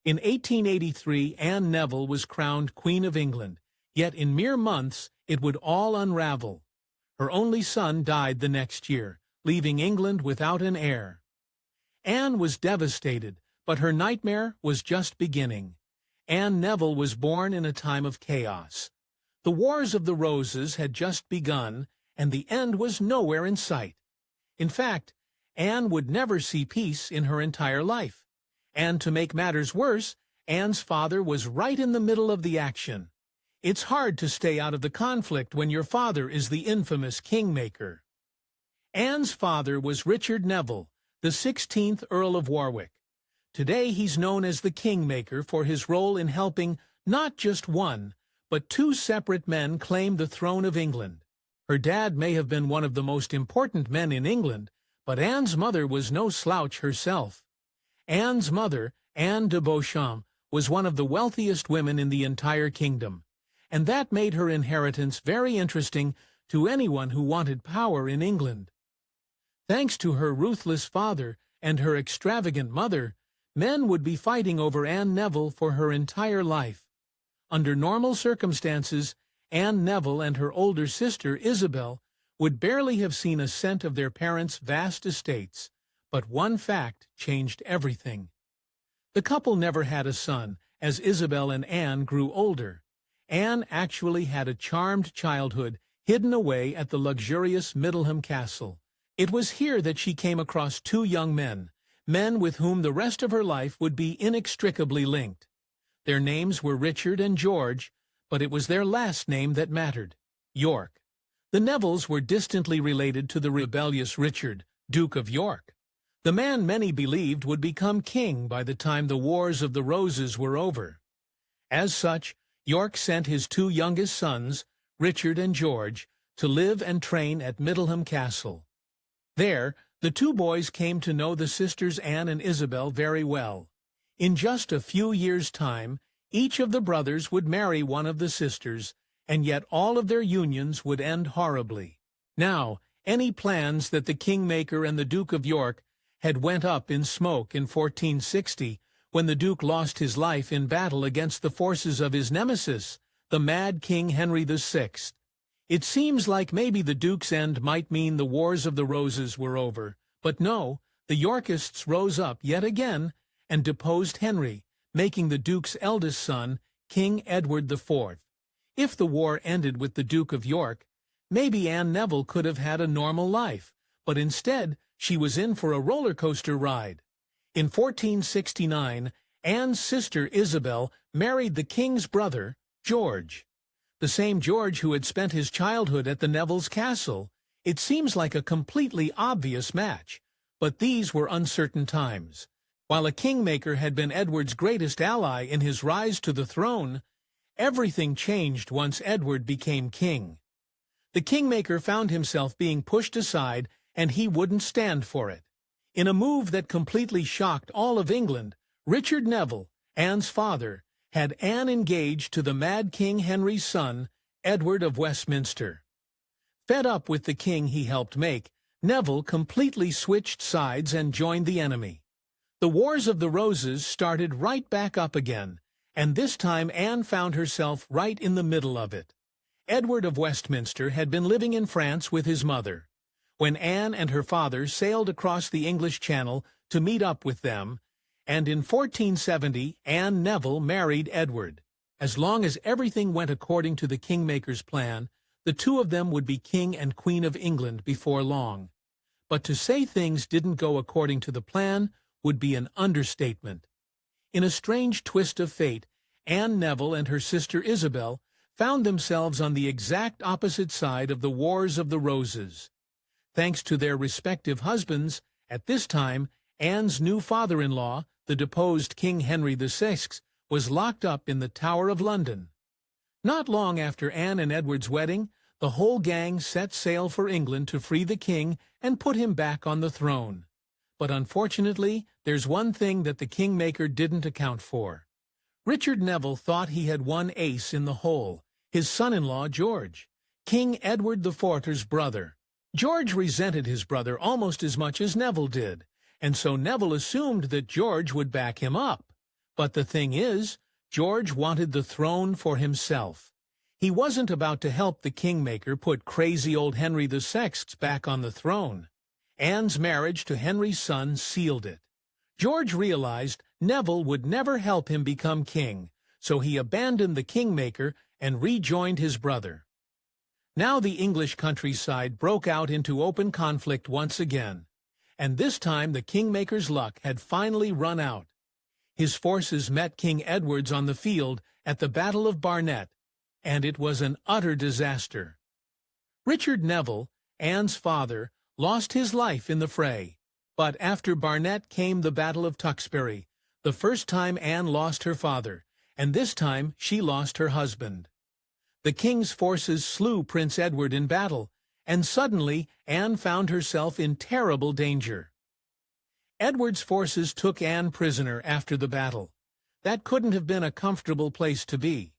In 1883, Anne Neville was crowned Queen of England, yet in mere months it would all unravel. Her only son died the next year, leaving England without an heir. Anne was devastated, but her nightmare was just beginning. Anne Neville was born in a time of chaos. The Wars of the Roses had just begun, and the end was nowhere in sight. In fact, Anne would never see peace in her entire life. And to make matters worse, Anne's father was right in the middle of the action. It's hard to stay out of the conflict when your father is the infamous kingmaker. Anne's father was Richard Neville, the 16th Earl of Warwick. Today he's known as the kingmaker for his role in helping not just one, but two separate men claim the throne of England. Her dad may have been one of the most important men in England, but Anne's mother was no slouch herself. Anne's mother, Anne de Beauchamp, was one of the wealthiest women in the entire kingdom, and that made her inheritance very interesting to anyone who wanted power in England. Thanks to her ruthless father and her extravagant mother, men would be fighting over Anne Neville for her entire life. Under normal circumstances, Anne Neville and her older sister Isabel would barely have seen a cent of their parents' vast estates, but one fact changed everything. The couple never had a son, as Isabel and Anne grew older. Anne actually had a charmed childhood hidden away at the luxurious Middleham castle. It was here that she came across two young men, men with whom the rest of her life would be inextricably linked. Their names were Richard and George, but it was their last name that mattered, York. The Nevilles were distantly related to the rebellious Richard, Duke of York, the man many believed would become king by the time the Wars of the Roses were over. As such, York sent his two youngest sons, Richard and George, to live and train at Middleham Castle. There, the two boys came to know the sisters Anne and Isabel very well. In just a few years' time, each of the brothers would marry one of the sisters, and yet all of their unions would end horribly. Now, any plans that the kingmaker and the Duke of York had went up in smoke in 1460, when the Duke lost his life in battle against the forces of his nemesis, the mad King Henry VI. It seems like maybe the Duke's end might mean the Wars of the Roses were over, but no, the Yorkists rose up yet again and deposed Henry, making the Duke's eldest son King Edward IV. If the war ended with the Duke of York, maybe Anne Neville could have had a normal life, but instead she was in for a roller coaster ride. In 1469, Anne's sister Isabel married the king's brother, George. The same George who had spent his childhood at the Nevilles' castle. It seems like a completely obvious match, but these were uncertain times. While a kingmaker had been Edward's greatest ally in his rise to the throne, everything changed once Edward became king. The kingmaker found himself being pushed aside, and he wouldn't stand for it. In a move that completely shocked all of England, Richard Neville, Anne's father, had Anne engaged to the mad King Henry's son, Edward of Westminster. Fed up with the king he helped make, Neville completely switched sides and joined the enemy. The Wars of the Roses started right back up again, and this time Anne found herself right in the middle of it. Edward of Westminster had been living in France with his mother. When Anne and her father sailed across the English Channel to meet up with them, and in 1470 Anne Neville married Edward. As long as everything went according to the kingmaker's plan, the two of them would be king and queen of England before long. But to say things didn't go according to the plan would be an understatement. In a strange twist of fate, Anne Neville and her sister Isabel found themselves on the exact opposite side of the Wars of the Roses. Thanks to their respective husbands, at this time, Anne's new father-in-law, the deposed King Henry VI, was locked up in the Tower of London. Not long after Anne and Edward's wedding, the whole gang set sail for England to free the king and put him back on the throne. But unfortunately, there's one thing that the kingmaker didn't account for. Richard Neville thought he had one ace in the hole, his son-in-law George, King Edward IV's brother. George resented his brother almost as much as Neville did, and so Neville assumed that George would back him up. But the thing is, George wanted the throne for himself. He wasn't about to help the kingmaker put crazy old Henry VI back on the throne. Anne's marriage to Henry's son sealed it. George realized Neville would never help him become king, so he abandoned the kingmaker and rejoined his brother. Now the English countryside broke out into open conflict once again, and this time the kingmaker's luck had finally run out. His forces met King Edward's on the field at the Battle of Barnet, and it was an utter disaster. Richard Neville, Anne's father, lost his life in the fray, but after Barnet came the Battle of Tewkesbury, the first time Anne lost her father, and this time she lost her husband. The king's forces slew Prince Edward in battle, and suddenly Anne found herself in terrible danger. Edward's forces took Anne prisoner after the battle. That couldn't have been a comfortable place to be.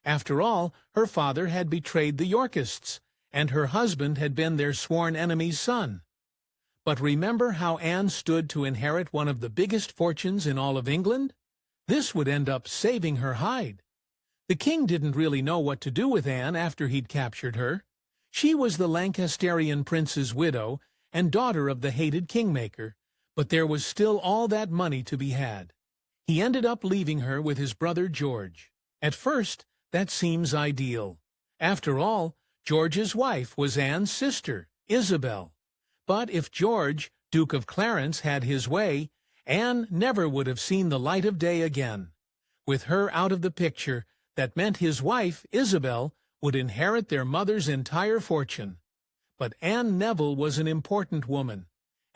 After all, her father had betrayed the Yorkists, and her husband had been their sworn enemy's son. But remember how Anne stood to inherit one of the biggest fortunes in all of England? This would end up saving her hide. The king didn't really know what to do with Anne after he'd captured her. She was the Lancasterian prince's widow and daughter of the hated kingmaker, but there was still all that money to be had. He ended up leaving her with his brother George. At first, that seems ideal. After all, George's wife was Anne's sister, Isabel. But if George, Duke of Clarence, had his way, Anne never would have seen the light of day again. With her out of the picture, that meant his wife, Isabel, would inherit their mother's entire fortune. But Anne Neville was an important woman,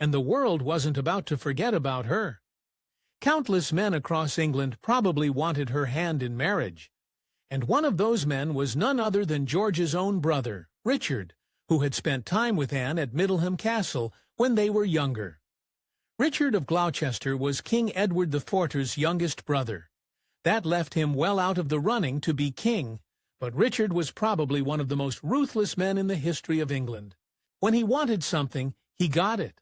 and the world wasn't about to forget about her. Countless men across England probably wanted her hand in marriage, and one of those men was none other than George's own brother, Richard, who had spent time with Anne at Middleham Castle when they were younger. Richard of Gloucester was King Edward IV's youngest brother. That left him well out of the running to be king, but Richard was probably one of the most ruthless men in the history of England. When he wanted something, he got it.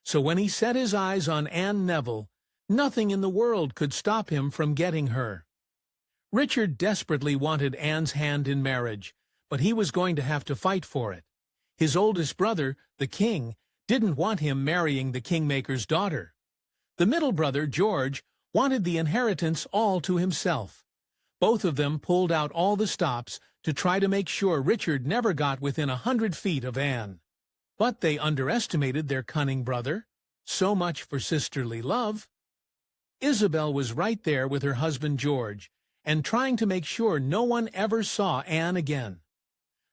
So when he set his eyes on Anne Neville, nothing in the world could stop him from getting her. Richard desperately wanted Anne's hand in marriage, but he was going to have to fight for it. His oldest brother, the king, didn't want him marrying the kingmaker's daughter. The middle brother, George, wanted the inheritance all to himself. Both of them pulled out all the stops to try to make sure Richard never got within 100 feet of Anne. But they underestimated their cunning brother. So much for sisterly love. Isabel was right there with her husband George, and trying to make sure no one ever saw Anne again.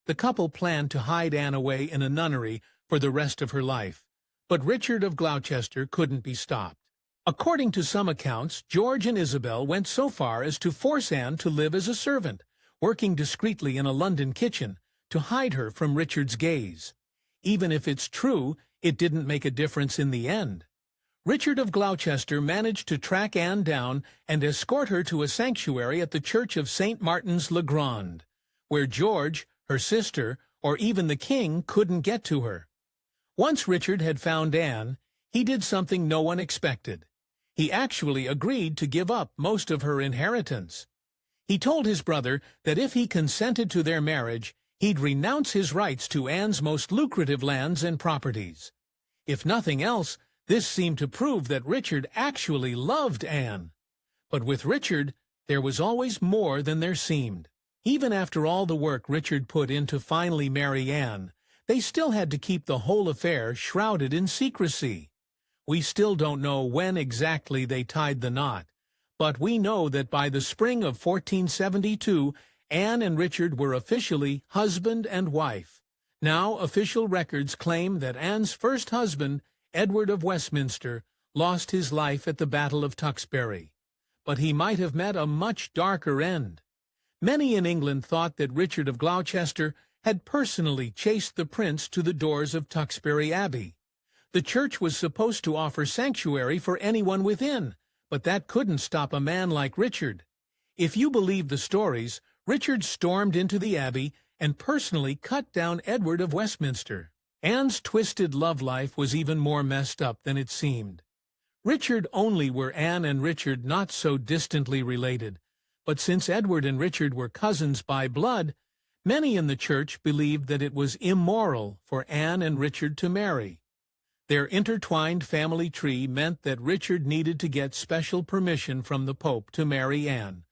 The couple planned to hide Anne away in a nunnery for the rest of her life, but Richard of Gloucester couldn't be stopped. According to some accounts, George and Isabel went so far as to force Anne to live as a servant, working discreetly in a London kitchen, to hide her from Richard's gaze. Even if it's true, it didn't make a difference in the end. Richard of Gloucester managed to track Anne down and escort her to a sanctuary at the church of St. Martin's-le-Grand, where George, her sister, or even the king couldn't get to her. Once Richard had found Anne, he did something no one expected. He actually agreed to give up most of her inheritance. He told his brother that if he consented to their marriage, he'd renounce his rights to Anne's most lucrative lands and properties. If nothing else, this seemed to prove that Richard actually loved Anne. But with Richard, there was always more than there seemed. Even after all the work Richard put in to finally marry Anne, they still had to keep the whole affair shrouded in secrecy. We still don't know when exactly they tied the knot, but we know that by the spring of 1472, Anne and Richard were officially husband and wife. Now official records claim that Anne's first husband, Edward of Westminster, lost his life at the Battle of Tewkesbury. But he might have met a much darker end. Many in England thought that Richard of Gloucester had personally chased the prince to the doors of Tewkesbury Abbey. The church was supposed to offer sanctuary for anyone within, but that couldn't stop a man like Richard. If you believe the stories, Richard stormed into the abbey and personally cut down Edward of Westminster. Anne's twisted love life was even more messed up than it seemed. Richard only were Anne and Richard not so distantly related, but since Edward and Richard were cousins by blood, many in the church believed that it was immoral for Anne and Richard to marry. Their intertwined family tree meant that Richard needed to get special permission from the Pope to marry Anne.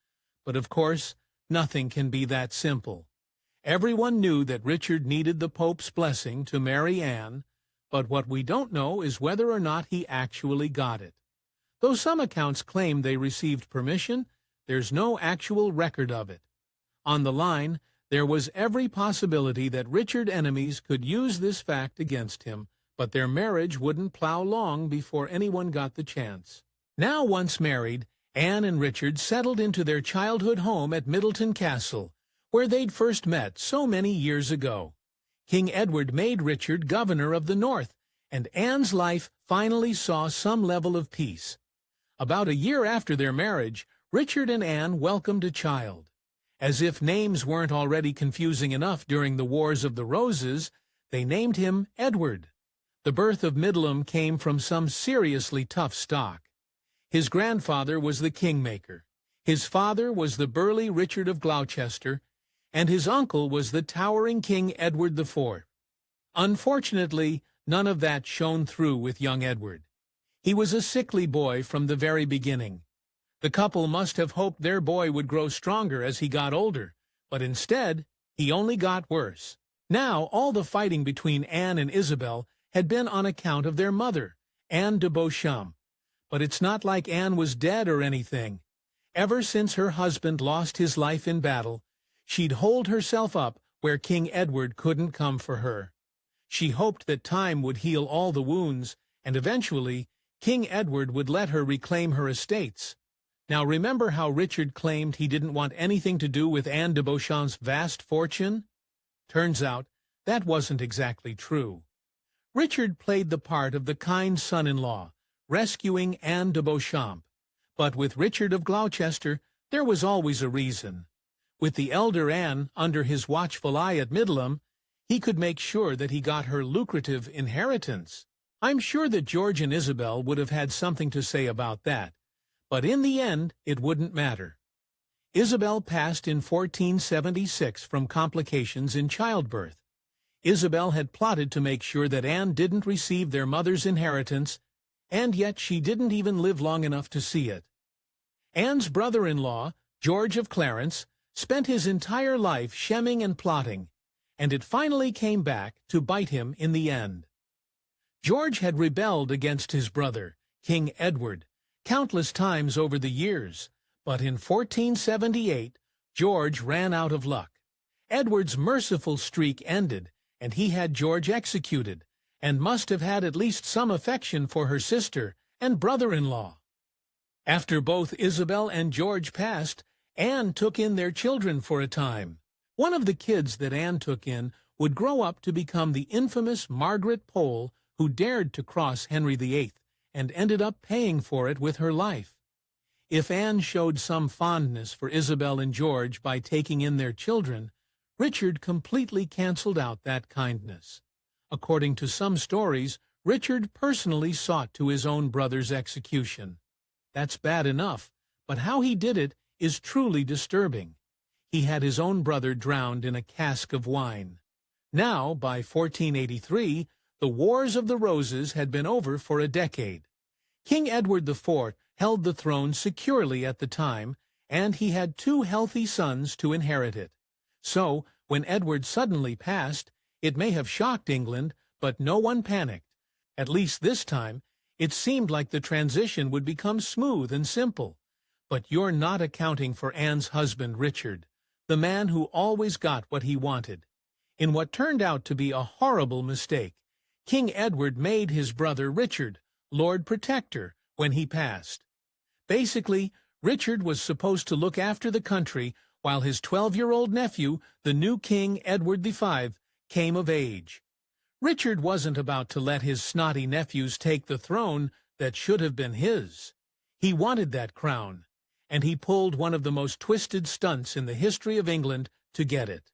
But of course, nothing can be that simple. Everyone knew that Richard needed the Pope's blessing to marry Anne, but what we don't know is whether or not he actually got it. Though some accounts claim they received permission, there's no actual record of it. On the line, there was every possibility that Richard's enemies could use this fact against him, but their marriage wouldn't plow long before anyone got the chance. Now once married, Anne and Richard settled into their childhood home at Middleham Castle, where they'd first met so many years ago. King Edward made Richard governor of the north, and Anne's life finally saw some level of peace. About a year after their marriage, Richard and Anne welcomed a child. As if names weren't already confusing enough during the Wars of the Roses, they named him Edward. The birth of Middleham came from some seriously tough stock. His grandfather was the kingmaker, his father was the burly Richard of Gloucester, and his uncle was the towering King Edward IV. Unfortunately, none of that shone through with young Edward. He was a sickly boy from the very beginning. The couple must have hoped their boy would grow stronger as he got older, but instead, he only got worse. Now, all the fighting between Anne and Isabel had been on account of their mother, Anne de Beauchamp. But it's not like Anne was dead or anything. Ever since her husband lost his life in battle, she'd holed herself up where King Edward couldn't come for her. She hoped that time would heal all the wounds, and eventually, King Edward would let her reclaim her estates. Now remember how Richard claimed he didn't want anything to do with Anne de Beauchamp's vast fortune? Turns out, that wasn't exactly true. Richard played the part of the kind son-in-law, rescuing Anne de Beauchamp. But with Richard of Gloucester, there was always a reason. With the elder Anne under his watchful eye at Middleham, he could make sure that he got her lucrative inheritance. I'm sure that George and Isabel would have had something to say about that, but in the end, it wouldn't matter. Isabel passed in 1476 from complications in childbirth. Isabel had plotted to make sure that Anne didn't receive their mother's inheritance, and yet she didn't even live long enough to see it. Anne's brother-in-law, George of Clarence, spent his entire life shemming and plotting, and it finally came back to bite him in the end. George had rebelled against his brother, King Edward, countless times over the years, but in 1478, George ran out of luck. Edward's merciful streak ended, and he had George executed, and must have had at least some affection for her sister and brother-in-law. After both Isabel and George passed, Anne took in their children for a time. One of the kids that Anne took in would grow up to become the infamous Margaret Pole, who dared to cross Henry VIII and ended up paying for it with her life. If Anne showed some fondness for Isabel and George by taking in their children, Richard completely canceled out that kindness. According to some stories, Richard personally sought to his own brother's execution. That's bad enough, but how he did it is truly disturbing. He had his own brother drowned in a cask of wine. Now, by 1483, the Wars of the Roses had been over for a decade. King Edward IV held the throne securely at the time, and he had 2 healthy sons to inherit it. So, when Edward suddenly passed, it may have shocked England, but no one panicked. At least this time, it seemed like the transition would become smooth and simple. But you're not accounting for Anne's husband, Richard, the man who always got what he wanted. In what turned out to be a horrible mistake, King Edward made his brother Richard Lord Protector when he passed. Basically, Richard was supposed to look after the country while his 12-year-old nephew, the new King Edward V, came of age. Richard wasn't about to let his snotty nephews take the throne that should have been his. He wanted that crown, and he pulled one of the most twisted stunts in the history of England to get it.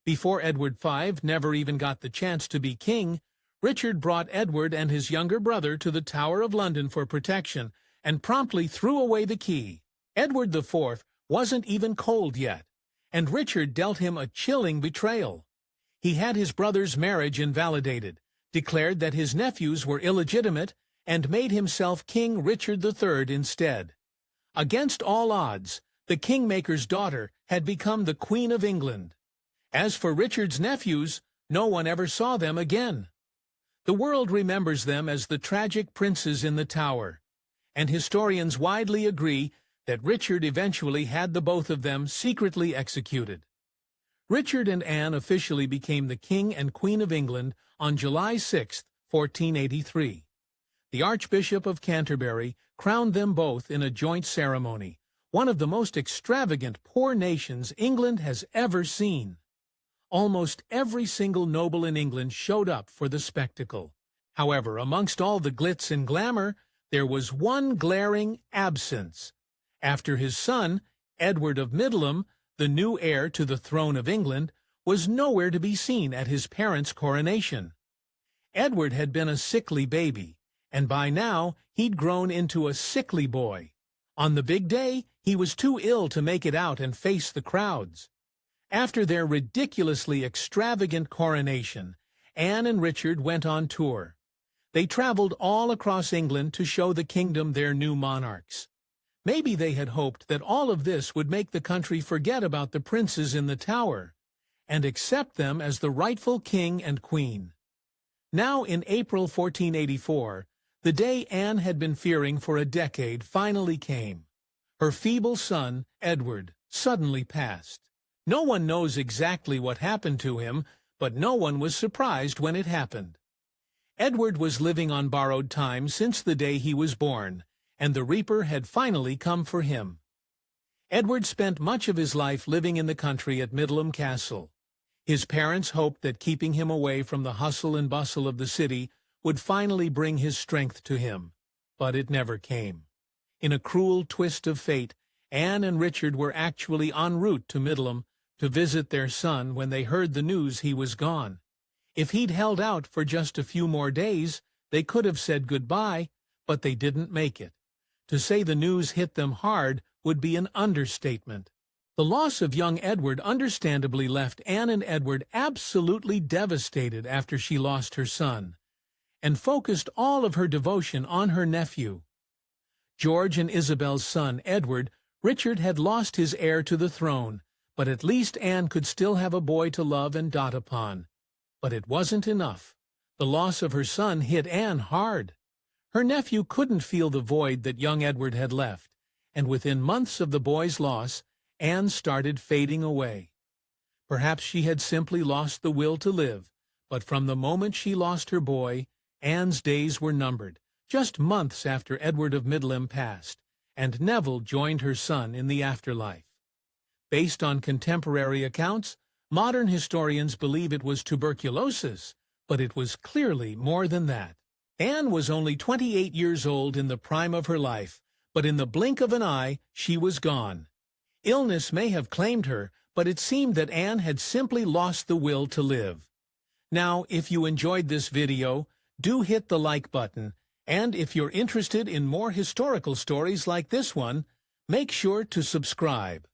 Before Edward V never even got the chance to be king, Richard brought Edward and his younger brother to the Tower of London for protection and promptly threw away the key. Edward IV wasn't even cold yet, and Richard dealt him a chilling betrayal. He had his brother's marriage invalidated, declared that his nephews were illegitimate, and made himself King Richard III instead. Against all odds, the kingmaker's daughter had become the Queen of England. As for Richard's nephews, no one ever saw them again. The world remembers them as the tragic princes in the Tower, and historians widely agree that Richard eventually had the both of them secretly executed. Richard and Anne officially became the King and Queen of England on July 6, 1483. The Archbishop of Canterbury crowned them both in a joint ceremony, one of the most extravagant coronations England has ever seen. Almost every single noble in England showed up for the spectacle. However, amongst all the glitz and glamour, there was one glaring absence. After his son, Edward of Middleham, the new heir to the throne of England, was nowhere to be seen at his parents' coronation. Edward had been a sickly baby, and by now he'd grown into a sickly boy. On the big day, he was too ill to make it out and face the crowds. After their ridiculously extravagant coronation, Anne and Richard went on tour. They traveled all across England to show the kingdom their new monarchs. Maybe they had hoped that all of this would make the country forget about the princes in the Tower and accept them as the rightful king and queen. Now, in April 1484, the day Anne had been fearing for a decade finally came. Her feeble son, Edward, suddenly passed. No one knows exactly what happened to him, but no one was surprised when it happened. Edward was living on borrowed time since the day he was born, and the Reaper had finally come for him. Edward spent much of his life living in the country at Middleham Castle. His parents hoped that keeping him away from the hustle and bustle of the city would finally bring his strength to him, but it never came. In a cruel twist of fate, Anne and Richard were actually en route to Middleham to visit their son when they heard the news he was gone. If he'd held out for just a few more days, they could have said goodbye, but they didn't make it. To say the news hit them hard would be an understatement. The loss of young Edward understandably left Anne and Edward absolutely devastated after she lost her son, and focused all of her devotion on her nephew. George and Isabel's son, Edward, Richard had lost his heir to the throne, but at least Anne could still have a boy to love and dot upon. But it wasn't enough. The loss of her son hit Anne hard. Her nephew couldn't feel the void that young Edward had left, and within months of the boy's loss, Anne started fading away. Perhaps she had simply lost the will to live, but from the moment she lost her boy, Anne's days were numbered, just months after Edward of Middleham passed, and Neville joined her son in the afterlife. Based on contemporary accounts, modern historians believe it was tuberculosis, but it was clearly more than that. Anne was only 28 years old in the prime of her life, but in the blink of an eye, she was gone. Illness may have claimed her, but it seemed that Anne had simply lost the will to live. Now, if you enjoyed this video, do hit the like button, and if you're interested in more historical stories like this one, make sure to subscribe.